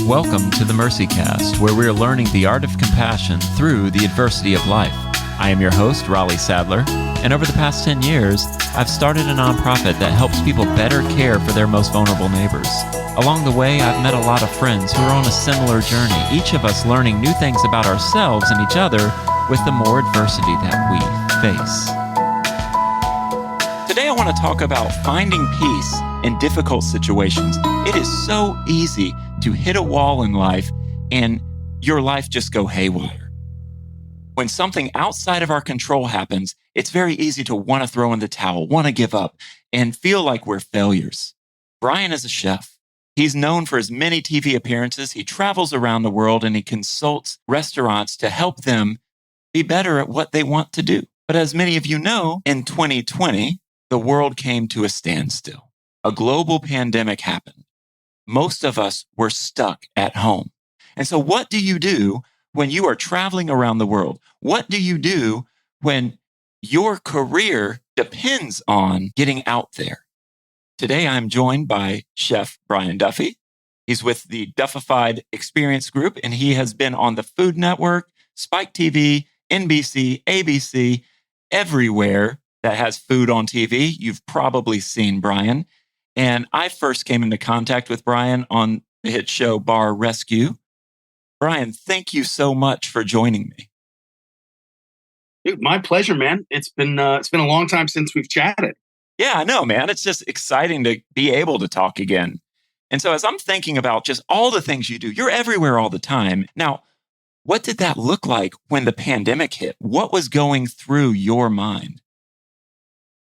Welcome to the Mercy Cast, where we're learning the art of compassion through the adversity of life. I am your host, Raleigh Sadler, and over the past 10 years, I've started a nonprofit that helps people better care for their most vulnerable neighbors. Along the way, I've met a lot of friends who are on a similar journey, each of us learning new things about ourselves and each other with the more adversity that we face. Today, I want to talk about finding peace in difficult situations. It is so easy to hit a wall in life and your life just go haywire. When something outside of our control happens, it's very easy to want to throw in the towel, want to give up, and feel like we're failures. Brian is a chef. He's known for his many TV appearances. He travels around the world and he consults restaurants to help them be better at what they want to do. But as many of you know, in 2020, the world came to a standstill. A global pandemic happened. Most of us were stuck at home. And so what do you do when you are traveling around the world? What do you do when your career depends on getting out there? Today, I'm joined by Chef Brian Duffy. He's with the Duffified Experience Group, and he has been on the Food Network, Spike TV, NBC, ABC, everywhere that has food on TV. You've probably seen Brian. And I first came into contact with Brian on the hit show Bar Rescue. Brian, thank you so much for joining me. Dude, my pleasure, man. It's been a long time since we've chatted. Yeah, I know, man. It's just exciting to be able to talk again. And so as I'm thinking about just all the things you do, you're everywhere all the time. Now, what did that look like when the pandemic hit? What was going through your mind?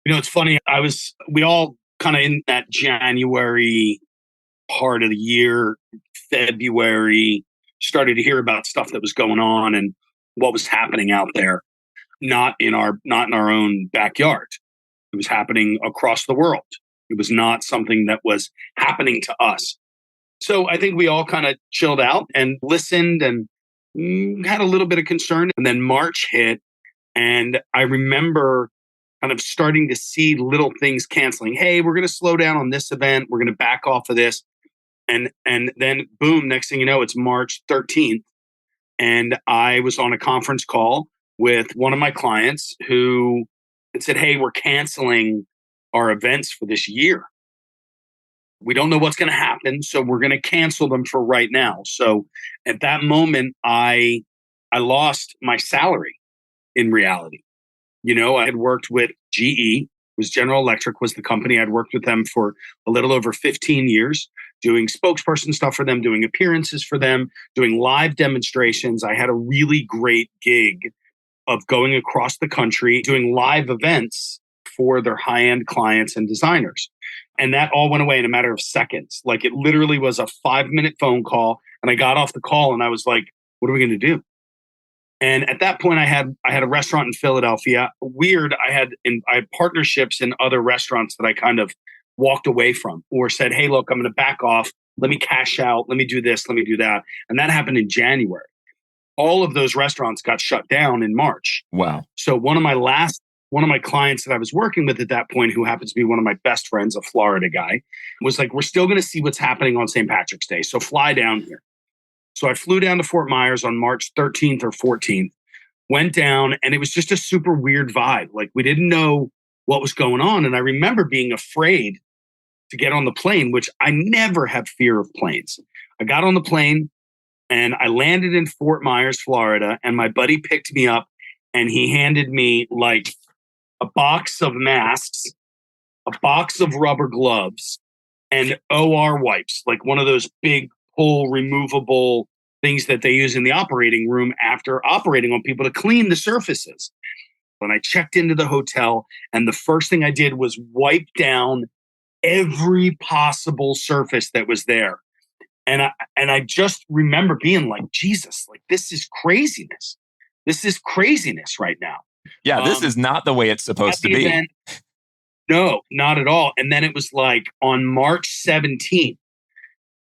You know, it's funny. We all kind of in that January part of the year, February, started to hear about stuff that was going on and what was happening out there, not in our own backyard. It was happening across the world. It was not something that was happening to us. So I think we all kind of chilled out and listened and had a little bit of concern. And then March hit, and I remember kind of starting to see little things canceling. Hey, we're going to slow down on this event. We're going to back off of this. And then boom, next thing you know, it's March 13th. And I was on a conference call with one of my clients who had said, hey, we're canceling our events for this year. We don't know what's going to happen, so we're going to cancel them for right now. So at that moment, I lost my salary in reality. You know, I had worked with GE, General Electric was the company. I'd worked with them for a little over 15 years, doing spokesperson stuff for them, doing appearances for them, doing live demonstrations. I had a really great gig of going across the country, doing live events for their high-end clients and designers. And that all went away in a matter of seconds. Like it literally was a 5-minute phone call. And I got off the call and I was like, what are we going to do? And at that point, I had a restaurant in Philadelphia. Weird, I had partnerships in other restaurants that I kind of walked away from or said, hey, look, I'm going to back off. Let me cash out. Let me do this. Let me do that. And that happened in January. All of those restaurants got shut down in March. Wow. So one of my clients that I was working with at that point, who happens to be one of my best friends, a Florida guy, was like, we're still going to see what's happening on St. Patrick's Day. So fly down here. So I flew down to Fort Myers on March 13th or 14th, went down, and it was just a super weird vibe. Like we didn't know what was going on. And I remember being afraid to get on the plane, which I never have fear of planes. I got on the plane and I landed in Fort Myers, Florida, and my buddy picked me up and he handed me like a box of masks, a box of rubber gloves, and OR wipes, like one of those big pull removable things that they use in the operating room after operating on people to clean the surfaces. When I checked into the hotel, and the first thing I did was wipe down every possible surface that was there. And I just remember being like, Jesus, like this is craziness. This is craziness right now. Yeah, this is not the way it's supposed to be. Event, no, not at all. And then it was like on March 17th,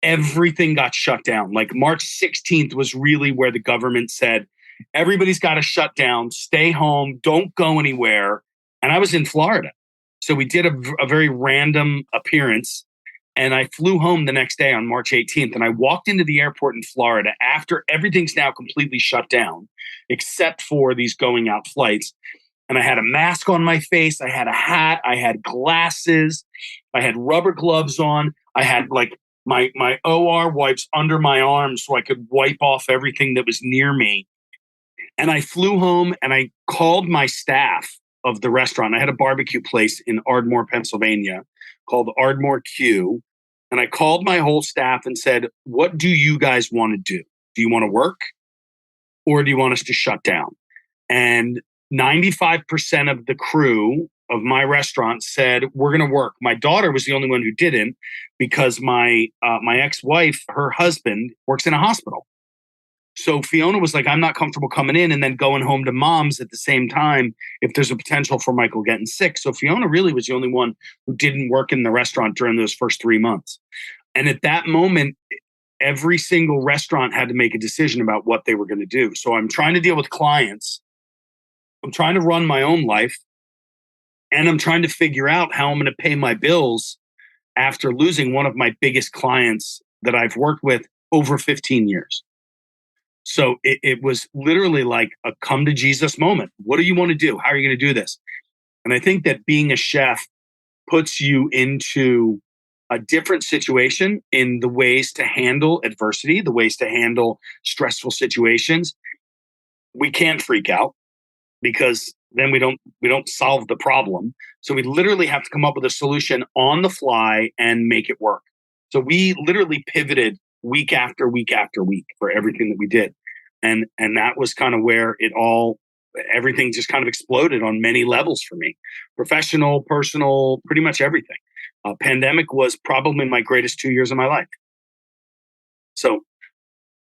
everything got shut down. Like March 16th was really where the government said, everybody's got to shut down, stay home, don't go anywhere. And I was in Florida. So we did a very random appearance And I flew home the next day on March 18th, and I walked into the airport in Florida after everything's now completely shut down, except for these going out flights. And I had a mask on my face. I had a hat. I had glasses. I had rubber gloves on. I had like my OR wipes under my arms so I could wipe off everything that was near me. And I flew home and I called my staff of the restaurant. I had a barbecue place in Ardmore, Pennsylvania called Ardmore Q. And I called my whole staff and said, what do you guys want to do? Do you want to work or do you want us to shut down? And 95% of the crew of my restaurant said, we're going to work. My daughter was the only one who didn't because my ex-wife, her husband, works in a hospital. So Fiona was like, I'm not comfortable coming in and then going home to mom's at the same time if there's a potential for Michael getting sick. So Fiona really was the only one who didn't work in the restaurant during those first 3 months. And at that moment, every single restaurant had to make a decision about what they were going to do. So I'm trying to deal with clients. I'm trying to run my own life. And I'm trying to figure out how I'm going to pay my bills after losing one of my biggest clients that I've worked with over 15 years. So it was literally like a come to Jesus moment. What do you want to do? How are you going to do this? And I think that being a chef puts you into a different situation in the ways to handle adversity, the ways to handle stressful situations. We can't freak out because then we don't solve the problem. So we literally have to come up with a solution on the fly and make it work. So we literally pivoted week after week after week for everything that we did. And that was kind of where everything just kind of exploded on many levels for me. Professional, personal, pretty much everything. Pandemic was probably my greatest 2 years of my life. So,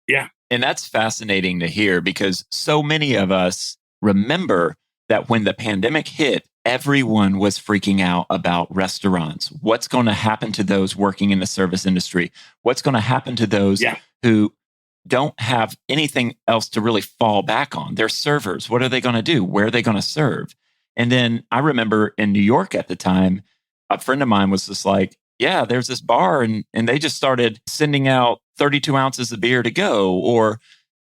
yeah. And that's fascinating to hear because so many of us remember that when the pandemic hit, everyone was freaking out about restaurants. What's going to happen to those working in the service industry? What's going to happen to those who don't have anything else to really fall back on? They're servers. What are they going to do? Where are they going to serve? And then I remember in New York at the time, a friend of mine was just like, yeah, there's this bar and they just started sending out 32 ounces of beer to go, or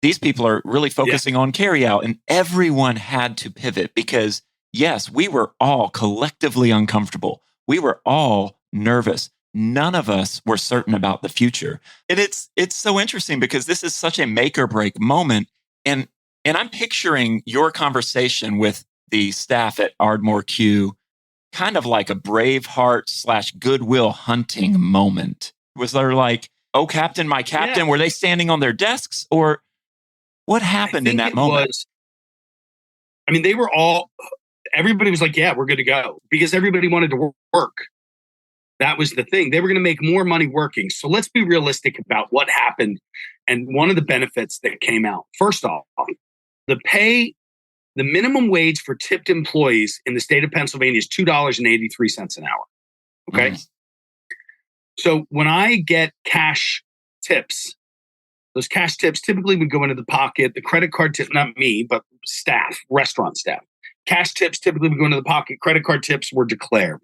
these people are really focusing on carry out. And everyone had to pivot because yes, we were all collectively uncomfortable. We were all nervous. None of us were certain about the future. And it's so interesting because this is such a make or break moment. And I'm picturing your conversation with the staff at Ardmore Q kind of like a Braveheart / Goodwill Hunting moment. Was there like, oh, Captain, my captain, were they standing on their desks or what happened in that moment? They were all, everybody was like, yeah, we're good to go because everybody wanted to work. That was the thing. They were going to make more money working. So let's be realistic about what happened. And one of the benefits that came out, first off, the minimum wage for tipped employees in the state of Pennsylvania is $2.83 an hour. Okay. So when I get cash tips, those cash tips typically would go into the pocket. The credit card tip, not me, but staff, restaurant staff. Cash tips typically would go into the pocket. Credit card tips were declared.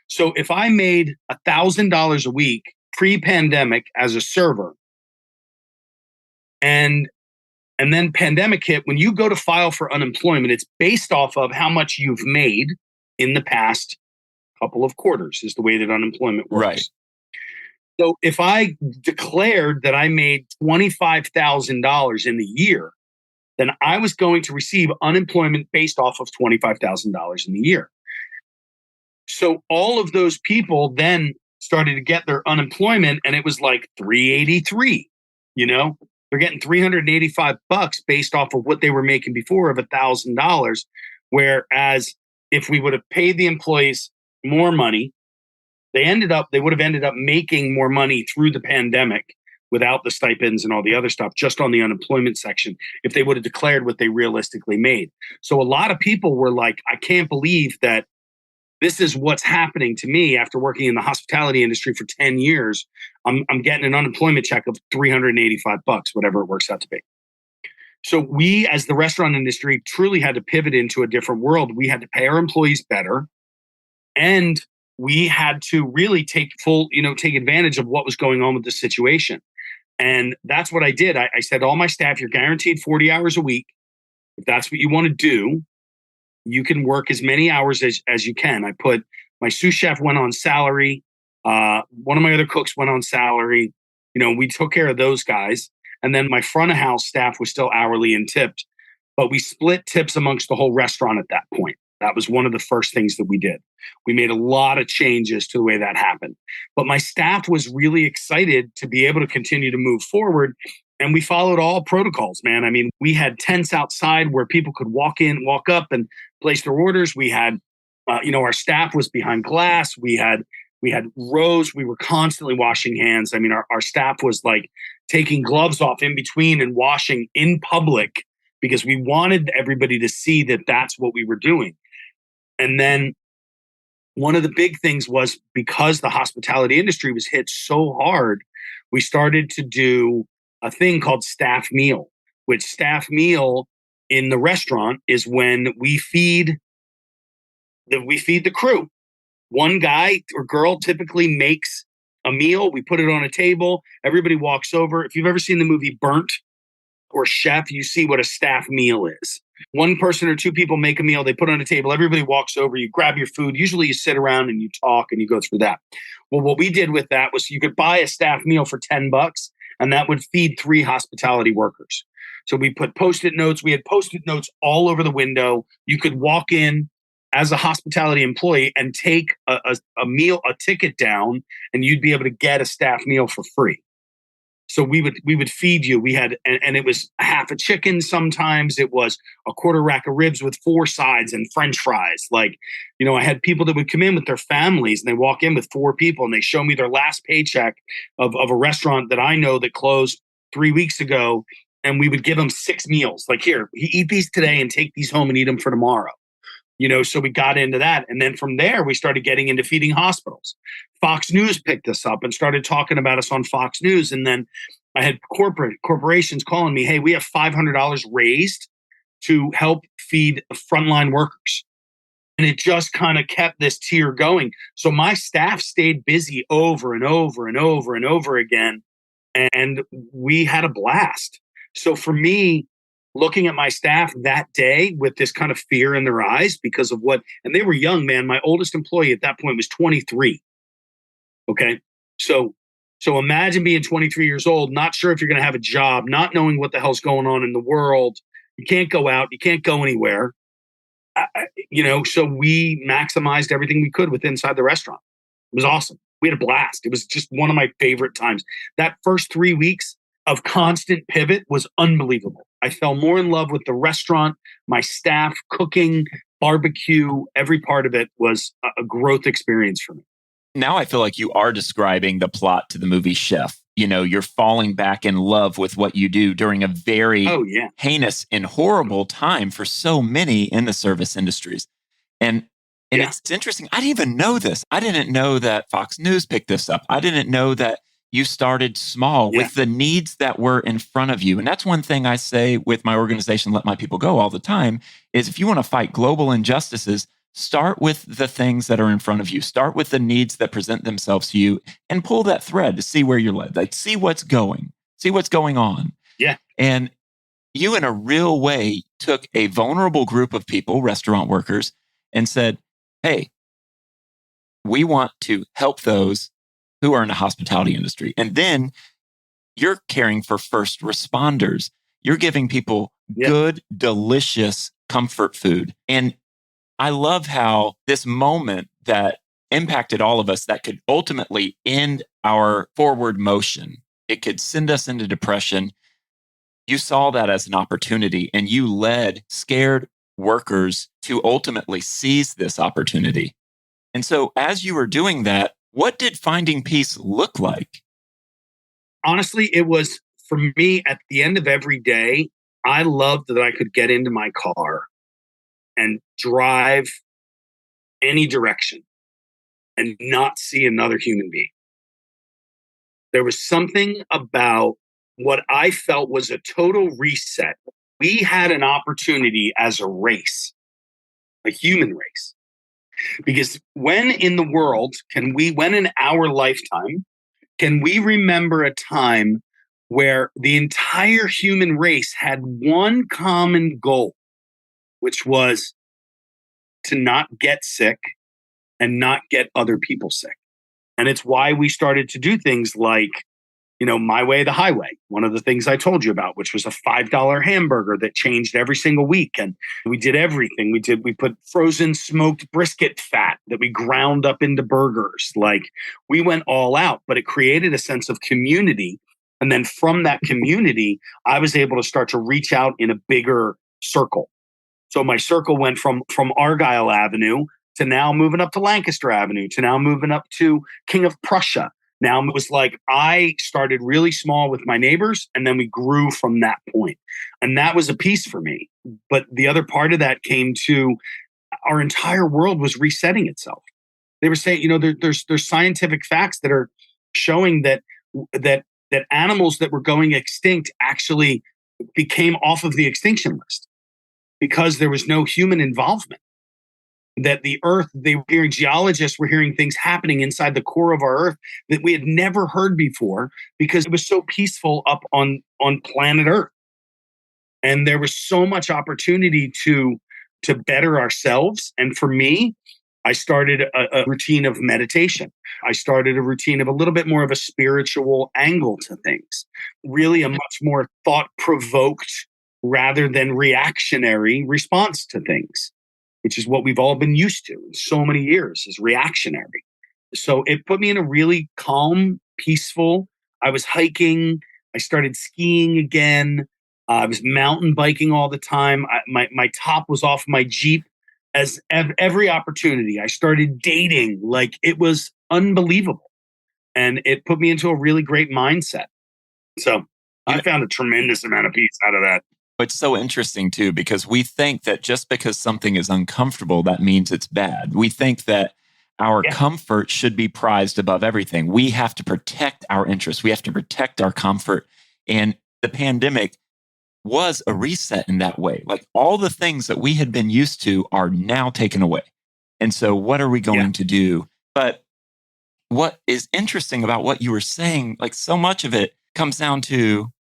So if I made $1,000 a week pre-pandemic as a server, and then pandemic hit, when you go to file for unemployment, it's based off of how much you've made in the past couple of quarters is the way that unemployment works. Right. So if I declared that I made $25,000 in the year, then I was going to receive unemployment based off of $25,000 in the year. So all of those people then started to get their unemployment and it was like $383, they're getting $385 based off of what they were making before of $1,000. Whereas if we would have paid the employees more money, they would have ended up making more money through the pandemic without the stipends and all the other stuff, just on the unemployment section, if they would have declared what they realistically made. So a lot of people were like, I can't believe that this is what's happening to me after working in the hospitality industry for 10 years. I'm getting an unemployment check of $385, whatever it works out to be. So we, as the restaurant industry, truly had to pivot into a different world. We had to pay our employees better. And we had to really take advantage of what was going on with the situation. And that's what I did. I said to all my staff, you're guaranteed 40 hours a week. If that's what you want to do, you can work as many hours as you can. I put my sous chef went on salary. One of my other cooks went on salary. We took care of those guys. And then my front of house staff was still hourly and tipped. But we split tips amongst the whole restaurant at that point. That was one of the first things that we did. We made a lot of changes to the way that happened. But my staff was really excited to be able to continue to move forward. And we followed all protocols, man. I mean, we had tents outside where people could walk up and place their orders. We had, our staff was behind glass. We had rows. We were constantly washing hands. I mean, our staff was like taking gloves off in between and washing in public because we wanted everybody to see that that's what we were doing. And then one of the big things was because the hospitality industry was hit so hard, we started to do a thing called staff meal, which staff meal in the restaurant is when we feed the crew. One guy or girl typically makes a meal. We put it on a table. Everybody walks over. If you've ever seen the movie Burnt or Chef, you see what a staff meal is. One person or two people make a meal. They put it on a table. Everybody walks over. You grab your food. Usually you sit around and you talk and you go through that. Well, what we did with that was you could buy a staff meal for $10 and that would feed 3 hospitality workers. So we put Post-it notes. We had Post-it notes all over the window. You could walk in as a hospitality employee and take a ticket down, and you'd be able to get a staff meal for free. So we would feed you. We had, and it was half a chicken. Sometimes it was a quarter rack of ribs with 4 sides and French fries. Like, I had people that would come in with their families and they walk in with 4 people and they show me their last paycheck of a restaurant that I know that closed 3 weeks ago. And we would give them 6 meals. Like, here, eat these today and take these home and eat them for tomorrow. So we got into that. And then from there, we started getting into feeding hospitals. Fox News picked us up and started talking about us on Fox News. And then I had corporations calling me, hey, we have $500 raised to help feed frontline workers. And it just kind of kept this tier going. So my staff stayed busy over and over and over and over again. And we had a blast. So for me, looking at my staff that day with this kind of fear in their eyes because of and they were young, man. My oldest employee at that point was 23. Okay. So imagine being 23 years old, not sure if you're going to have a job, not knowing what the hell's going on in the world. You can't go out. You can't go anywhere. So we maximized everything we could inside the restaurant. It was awesome. We had a blast. It was just one of my favorite times. That first 3 weeks of constant pivot was unbelievable. I fell more in love with the restaurant, my staff, cooking, barbecue. Every part of it was a growth experience for me. Now I feel like you are describing the plot to the movie Chef. You're falling back in love with what you do during a very heinous and horrible time for so many in the service industries. And it's interesting. I didn't even know this. I didn't know that Fox News picked this up. I didn't know that you started small with the needs that were in front of you. And that's one thing I say with my organization, Let My People Go, all the time, is if you want to fight global injustices, start with the things that are in front of you. Start with the needs that present themselves to you and pull that thread to see where you're led. Like, see what's going on. Yeah. And you, in a real way, took a vulnerable group of people, restaurant workers, and said, hey, we want to help those who are in the hospitality industry. And then you're caring for first responders. You're giving people good, delicious comfort food. And I love how this moment that impacted all of us, that could ultimately end our forward motion. It could send us into depression. You saw that as an opportunity and you led scared workers to ultimately seize this opportunity. And so as you were doing that, what did finding peace look like? Honestly, it was, for me, at the end of every day, I loved that I could get into my car and drive any direction and not see another human being. There was something about what I felt was a total reset. We had an opportunity as a race, a human race, Because when in the world when in our lifetime, can we remember a time where the entire human race had one common goal, which was to not get sick and not get other people sick? And it's why we started to do things like, My Way, the Highway, one of the things I told you about, which was a $5 hamburger that changed every single week. And we did everything. We put frozen smoked brisket fat that we ground up into burgers. Like, we went all out, but it created a sense of community. And then from that community, I was able to start to reach out in a bigger circle. So my circle went from Argyle Avenue to now moving up to Lancaster Avenue, to now moving up to King of Prussia. Now it was like I started really small with my neighbors, and then we grew from that point. And that was a piece for me. But the other part of that came to our entire world was resetting itself. They were saying, there's scientific facts that are showing that animals that were going extinct actually became off of the extinction list because there was no human involvement. That the earth, geologists were hearing things happening inside the core of our earth that we had never heard before because it was so peaceful up on planet Earth. And there was so much opportunity to better ourselves. And for me, I started a routine of meditation. I started a routine of a little bit more of a spiritual angle to things, really a much more thought-provoked rather than reactionary response to things, which is what we've all been used to in so many years, is reactionary. So it put me in a really calm, peaceful. I was hiking. I started skiing again. I was mountain biking all the time. My top was off my Jeep. As every opportunity, I started dating. Like, it was unbelievable. And it put me into a really great mindset. So I found a tremendous amount of peace out of that. It's so interesting too, because we think that just because something is uncomfortable, that means it's bad. We think that our comfort should be prized above everything. We have to protect our interests. We have to protect our comfort. And the pandemic was a reset in that way. Like, all the things that we had been used to are now taken away. And so what are we going to do? But what is interesting about what you were saying, like, so much of it comes down to,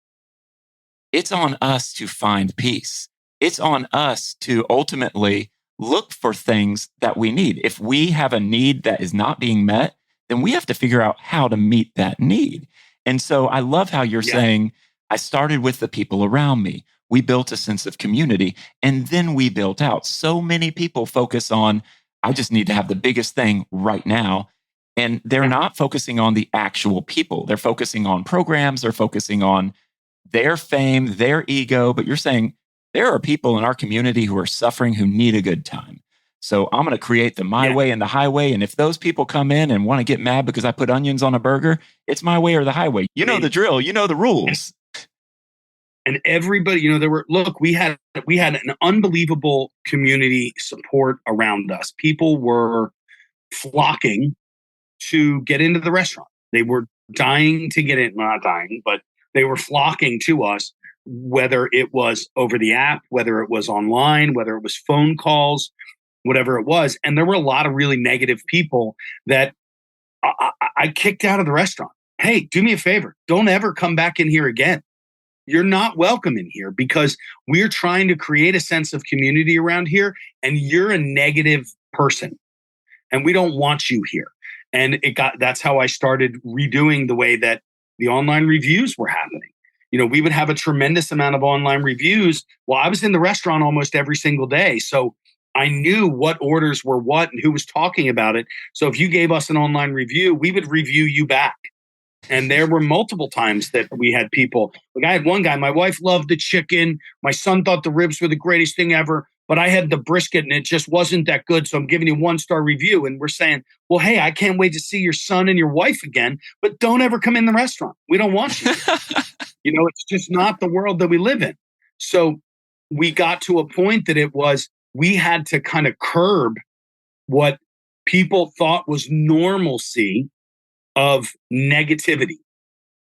it's on us to find peace. It's on us to ultimately look for things that we need. If we have a need that is not being met, then we have to figure out how to meet that need. And so I love how you're saying, I started with the people around me. We built a sense of community, and then we built out. So many people focus on, I just need to have the biggest thing right now. And they're not focusing on the actual people. They're focusing on programs. They're focusing on their fame, their ego. But you're saying there are people in our community who are suffering, who need a good time. So I'm going to create the my way and the highway. And if those people come in and want to get mad because I put onions on a burger, it's my way or the highway. You know the drill. You know the rules. And everybody, we had an unbelievable community support around us. People were flocking to get into the restaurant. They were dying to get in, not dying, but they were flocking to us, whether it was over the app, whether it was online, whether it was phone calls, whatever it was. And there were a lot of really negative people that I kicked out of the restaurant. Hey, do me a favor. Don't ever come back in here again. You're not welcome in here because we're trying to create a sense of community around here, and you're a negative person and we don't want you here. And that's how I started redoing the way that the online reviews were happening. We would have a tremendous amount of online reviews. Well, I was in the restaurant almost every single day. So I knew what orders were what and who was talking about it. So if you gave us an online review, we would review you back. And there were multiple times that we had people. Like, I had one guy, my wife loved the chicken. My son thought the ribs were the greatest thing ever, but I had the brisket and it just wasn't that good. So I'm giving you 1-star review. And we're saying, well, hey, I can't wait to see your son and your wife again, but don't ever come in the restaurant. We don't want you. It's just not the world that we live in. So we got to a point that we had to kind of curb what people thought was normalcy of negativity.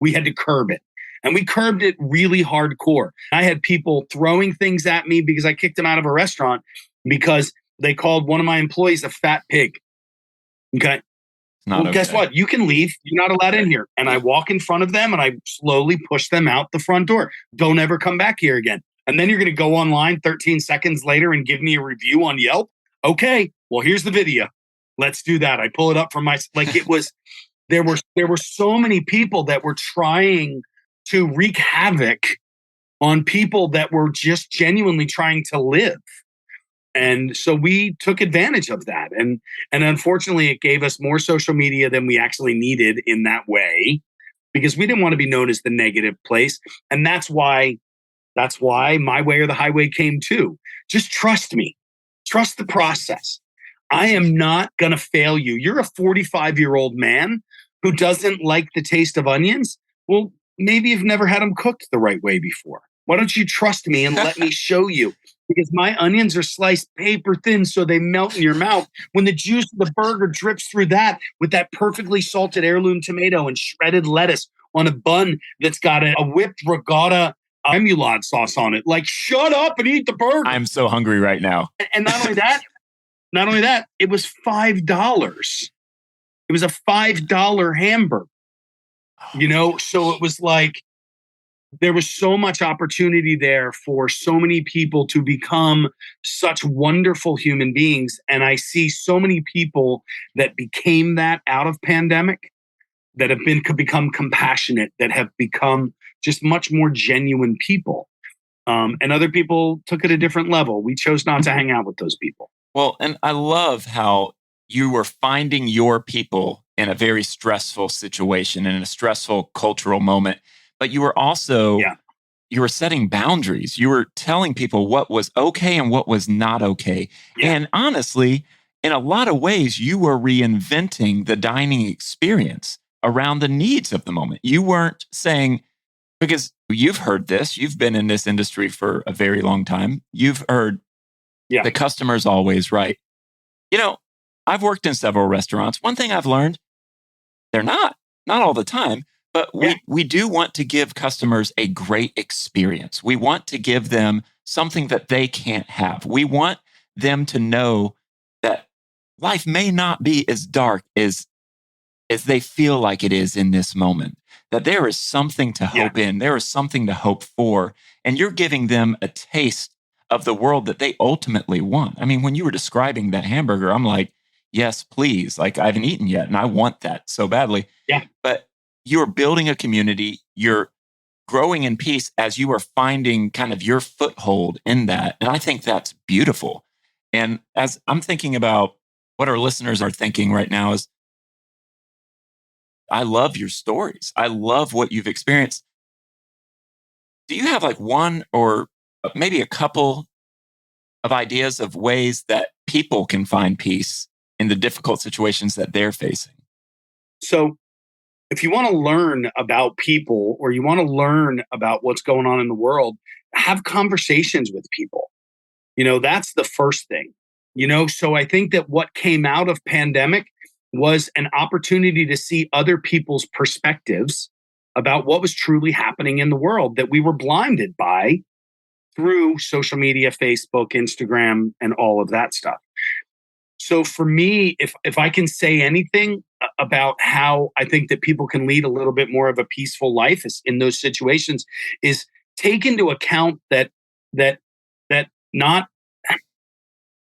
We had to curb it. And we curbed it really hardcore. I had people throwing things at me because I kicked them out of a restaurant because they called one of my employees a fat pig. Okay. Well, guess what? You can leave. You're not allowed in here. And I walk in front of them and I slowly push them out the front door. Don't ever come back here again. And then you're going to go online 13 seconds later and give me a review on Yelp. Okay. Well, here's the video. Let's do that. I pull it up from it was, there were so many people that were trying to wreak havoc on people that were just genuinely trying to live. And so we took advantage of that. And unfortunately, it gave us more social media than we actually needed in that way, because we didn't want to be known as the negative place. And that's why my way or the highway came too. Just trust me. Trust the process. I am not going to fail you. You're a 45-year-old man who doesn't like the taste of onions. Well, maybe you've never had them cooked the right way before. Why don't you trust me and let me show you? Because my onions are sliced paper thin so they melt in your mouth. When the juice of the burger drips through that with that perfectly salted heirloom tomato and shredded lettuce on a bun that's got a whipped regatta remoulade sauce on it. Like, shut up and eat the burger. I'm so hungry right now. And not only that, it was $5. It was a $5 hamburger. So it was like, there was so much opportunity there for so many people to become such wonderful human beings. And I see so many people that became that out of pandemic, that have become compassionate, that have become just much more genuine people. And other people took it a different level. We chose not to hang out with those people. Well, and I love how you were finding your people in a very stressful situation, in a stressful cultural moment. But you were also, you were setting boundaries. You were telling people what was okay and what was not okay. Yeah. And honestly, in a lot of ways, you were reinventing the dining experience around the needs of the moment. You weren't saying, because you've heard this, you've been in this industry for a very long time. You've heard the customer's always right. I've worked in several restaurants. One thing I've learned, they're not all the time. But we do want to give customers a great experience. We want to give them something that they can't have. We want them to know that life may not be as dark as they feel like it is in this moment, that there is something to hope in, there is something to hope for, and you're giving them a taste of the world that they ultimately want. I mean, when you were describing that hamburger, I'm like, yes, please. Like, I haven't eaten yet, and I want that so badly. Yeah. But you're building a community, you're growing in peace as you are finding kind of your foothold in that. And I think that's beautiful. And as I'm thinking about what our listeners are thinking right now is, I love your stories. I love what you've experienced. Do you have like one or maybe a couple of ideas of ways that people can find peace in the difficult situations that they're facing? So, if you want to learn about people or you want to learn about what's going on in the world, have conversations with people. That's the first thing. So I think that what came out of pandemic was an opportunity to see other people's perspectives about what was truly happening in the world that we were blinded by through social media, Facebook, Instagram, and all of that stuff. So for me, if I can say anything about how I think that people can lead a little bit more of a peaceful life in those situations, is take into account that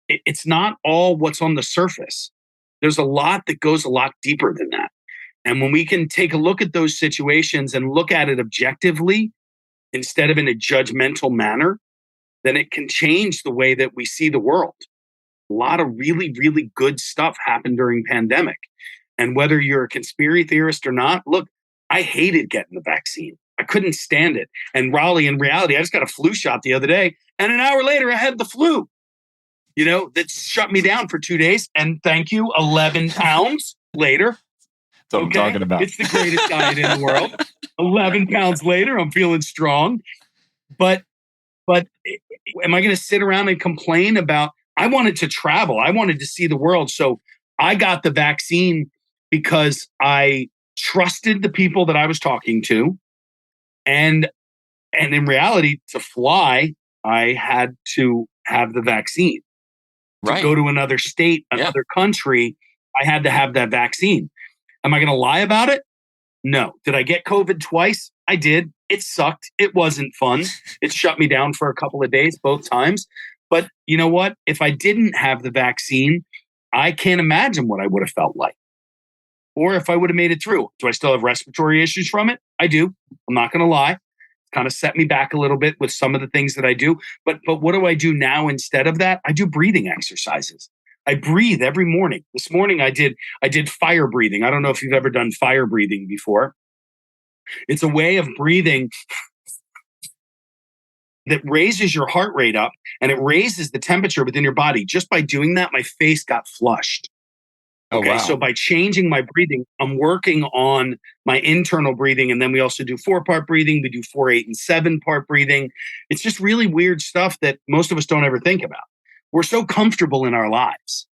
it's not all what's on the surface. There's a lot that goes a lot deeper than that. And when we can take a look at those situations and look at it objectively instead of in a judgmental manner, then it can change the way that we see the world. A lot of really, really good stuff happened during pandemic. And whether you're a conspiracy theorist or not, look, I hated getting the vaccine. I couldn't stand it. And Raleigh, in reality, I just got a flu shot the other day. And an hour later, I had the flu. That shut me down for 2 days. And thank you, 11 pounds later. That's what I'm talking about. It's the greatest diet in the world. 11 pounds later, I'm feeling strong. But am I going to sit around and complain about, I wanted to travel. I wanted to see the world. So I got the vaccine because I trusted the people that I was talking to. And in reality, to fly, I had to have the vaccine. to Right. go to another state, another country, I had to have that vaccine. Am I going to lie about it? No. Did I get COVID twice? I did. It sucked. It wasn't fun. It shut me down for a couple of days, both times. But you know what? If I didn't have the vaccine, I can't imagine what I would have felt like. Or if I would have made it through. Do I still have respiratory issues from it? I do. I'm not going to lie. It's kind of set me back a little bit with some of the things that I do. But what do I do now instead of that? I do breathing exercises. I breathe every morning. This morning I did fire breathing. I don't know if you've ever done fire breathing before. It's a way of breathing that raises your heart rate up and it raises the temperature within your body. Just by doing that, my face got flushed. Okay, wow. So by changing my breathing, I'm working on my internal breathing. And then we also do 4-part breathing. We do 4, 8, and 7-part breathing. It's just really weird stuff that most of us don't ever think about. We're so comfortable in our lives.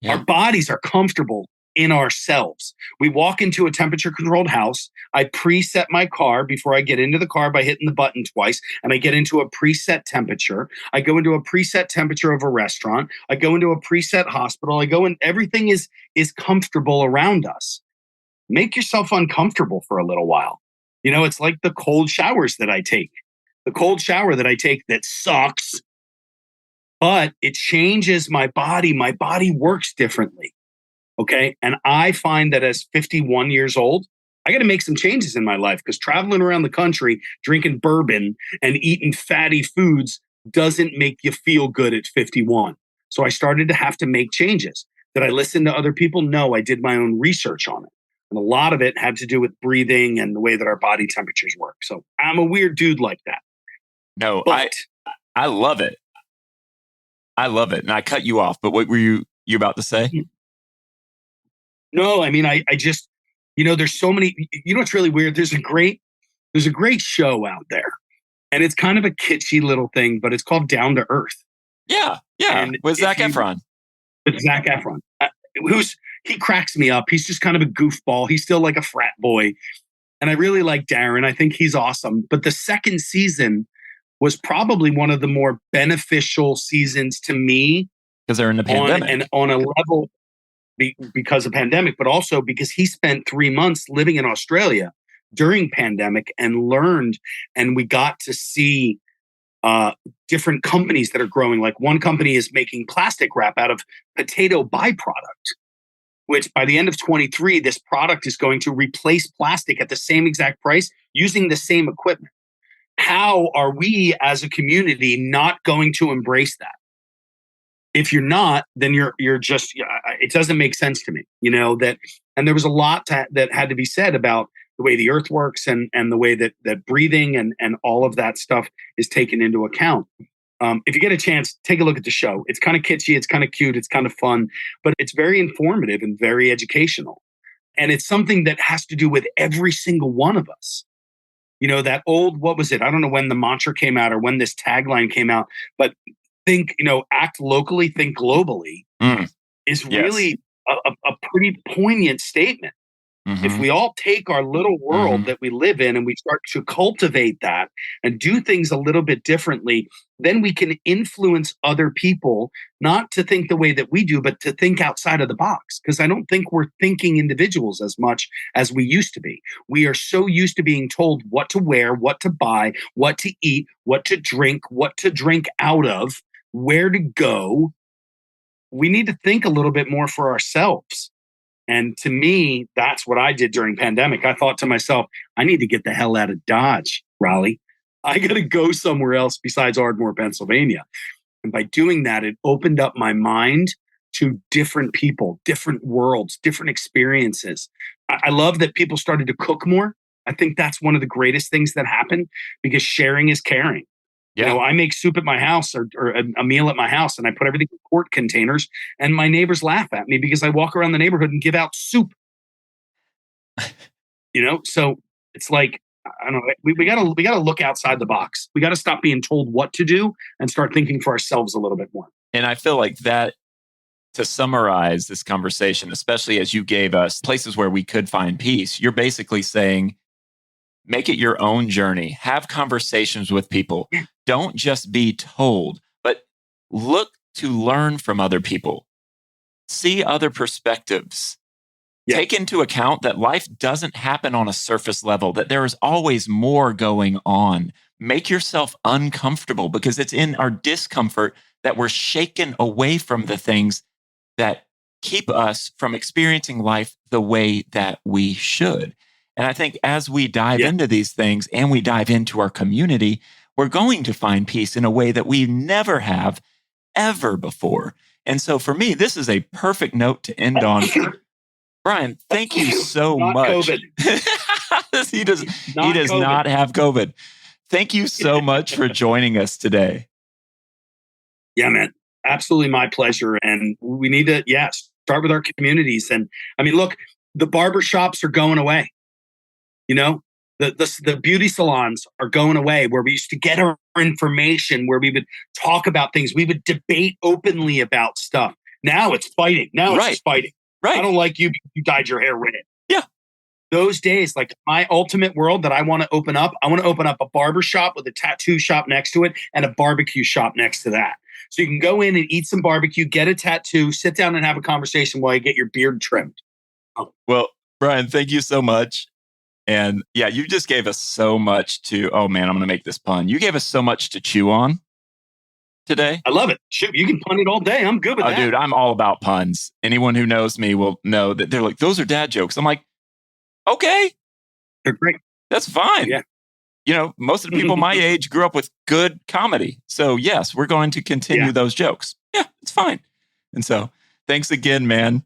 Yeah. Our bodies are comfortable in ourselves. We walk into a temperature controlled house. I preset my car before I get into the car by hitting the button twice, and I get into a preset temperature. I go into a preset temperature of a restaurant. I go into a preset hospital. I go in, everything is comfortable around us. Make yourself uncomfortable for a little while. You know, it's like the cold showers that I take. The cold shower that I take that sucks, but it changes my body. My body works differently. Okay. And I find that as 51 years old, I got to make some changes in my life because traveling around the country, drinking bourbon and eating fatty foods doesn't make you feel good at 51. So I started to have to make changes. Did I listen to other people? No, I did my own research on it. And a lot of it had to do with breathing and the way that our body temperatures work. So I'm a weird dude like that. No, But I love it. I love it. And I cut you off, but what were you about to say? No, I mean, I just, there's so many, it's really weird. There's a great show out there and it's kind of a kitschy little thing, but it's called Down to Earth. Yeah. Yeah. And With Zack Efron. With Zack Efron, he cracks me up. He's just kind of a goofball. He's still like a frat boy. And I really like Darren. I think he's awesome. But the second season was probably one of the more beneficial seasons to me. Because they're in the pandemic. On a level because of pandemic, but also because he spent 3 months living in Australia during pandemic and learned, and we got to see different companies that are growing. Like one company is making plastic wrap out of potato byproduct, which by the end of 23, this product is going to replace plastic at the same exact price using the same equipment. How are we as a community not going to embrace that? If you're not, then you're just, it doesn't make sense to me, that, and there was a lot that had to be said about the way the earth works and the way that breathing and all of that stuff is taken into account. If you get a chance, take a look at the show. It's kind of kitschy. It's kind of cute. It's kind of fun, but it's very informative and very educational. And it's something that has to do with every single one of us. That old, what was it? I don't know when the mantra came out or when this tagline came out, but think, act locally, think globally is really a pretty poignant statement. Mm-hmm. If we all take our little world that we live in and we start to cultivate that and do things a little bit differently, then we can influence other people, not to think the way that we do, but to think outside of the box. Because I don't think we're thinking individuals as much as we used to be. We are so used to being told what to wear, what to buy, what to eat, what to drink out of, where to go. We need to think a little bit more for ourselves. And to me, that's what I did during pandemic. I thought to myself, I need to get the hell out of Dodge, Raleigh. I got to go somewhere else besides Ardmore, Pennsylvania. And by doing that, it opened up my mind to different people, different worlds, different experiences. I love that people started to cook more. I think that's one of the greatest things that happened because sharing is caring. Yeah. I make soup at my house or a meal at my house and I put everything in quart containers and my neighbors laugh at me because I walk around the neighborhood and give out soup. So it's like, I don't know, we gotta look outside the box. We got to stop being told what to do and start thinking for ourselves a little bit more. And I feel like that, to summarize this conversation, especially as you gave us places where we could find peace, you're basically saying, make it your own journey. Have conversations with people. Don't just be told, but look to learn from other people, see other perspectives, take into account that life doesn't happen on a surface level, that there is always more going on. Make yourself uncomfortable, because it's in our discomfort that we're shaken away from the things that keep us from experiencing life the way that we should. And I think as we dive into these things and we dive into our community, we're going to find peace in a way that we never have ever before. And so for me, this is a perfect note to end on. Brian, thank you so much. COVID. he does not have COVID. Thank you so much for joining us today. Yeah, man. Absolutely my pleasure. And we need to, start with our communities. And I mean, look, the barbershops are going away. You know, the beauty salons are going away, where we used to get our information, where we would talk about things. We would debate openly about stuff. Now it's fighting. Now it's just fighting. Right. I don't like you. You dyed your hair red. Yeah. Those days, like my ultimate world that I want to open up, I want to open up a barbershop with a tattoo shop next to it and a barbecue shop next to that. So you can go in and eat some barbecue, get a tattoo, sit down and have a conversation while you get your beard trimmed. Well, Brian, thank you so much. And yeah, you just gave us so much to, I'm going to make this pun. You gave us so much to chew on today. I love it. Shoot, you can pun it all day. I'm good with that. Dude, I'm all about puns. Anyone who knows me will know that they're like, those are dad jokes. I'm like, okay. They're great. That's fine. Yeah. You know, most of the people my age grew up with good comedy. So yes, we're going to continue those jokes. Yeah, it's fine. And so thanks again, man.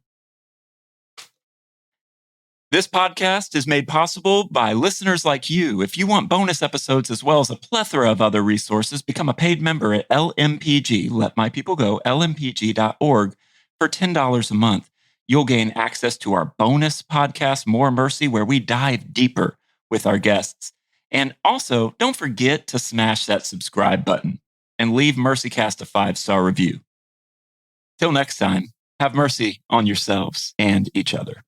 This podcast is made possible by listeners like you. If you want bonus episodes as well as a plethora of other resources, become a paid member at LMPG, Let My People Go, lmpg.org for $10 a month. You'll gain access to our bonus podcast, More Mercy, where we dive deeper with our guests. And also, don't forget to smash that subscribe button and leave MercyCast a 5-star review. Till next time, have mercy on yourselves and each other.